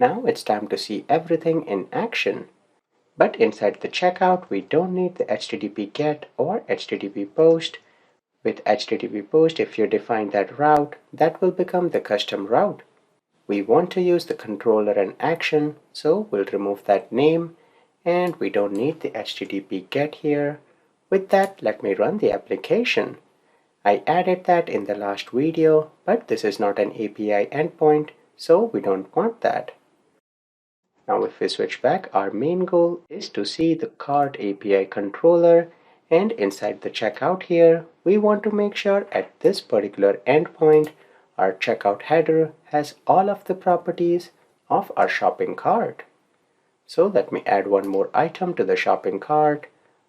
Now it's time to see everything in action. But inside the checkout, we don't need the HTTP GET or HTTP POST. With HTTP POST, if you define that route, that will become the custom route. We want to use the controller and action, so we'll remove that name, and we don't need the HTTP GET here. With that, let me run the application. I added that in the last video, but this is not an API endpoint, so we don't want that. Now if we switch back, our main goal is to see the cart API controller, and inside the checkout here, we want to make sure at this particular endpoint, our checkout header has all of the properties of our shopping cart. So let me add one more item to the shopping cart.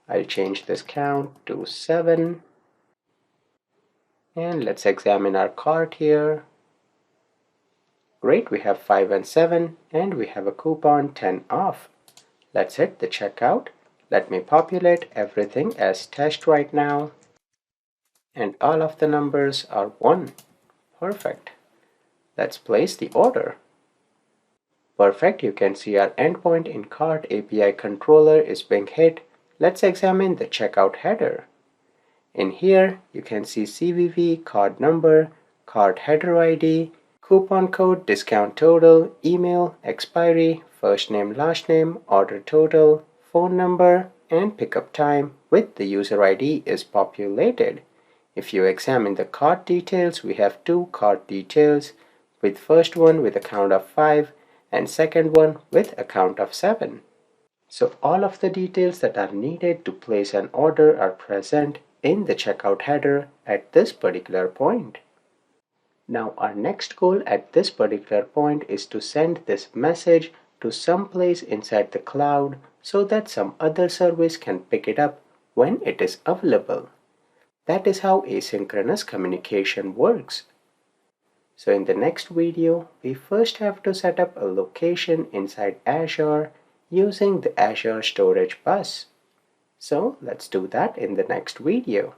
I'll change this count to 7. And let's examine our cart here. Great, we have 5 and 7, and we have a coupon 10 off. Let's hit the checkout. Let me populate everything as test right now. And all of the numbers are 1. Perfect. Let's place the order. Perfect, you can see our endpoint in cart API controller is being hit. Let's examine the checkout header. In here, you can see CVV, card number, card header ID, coupon code, discount total, email, expiry, first name, last name, order total, phone number, and pickup time with the user ID is populated. If you examine the cart details, we have 2 cart details, with first one with a count of 5 and second one with a count of 7. So all of the details that are needed to place an order are present in the checkout header at this particular point. Now our next goal at this particular point is to send this message to some place inside the cloud so that some other service can pick it up when it is available. That is how asynchronous communication works. So in the next video, we first have to set up a location inside Azure using the Azure Storage Bus. So let's do that in the next video.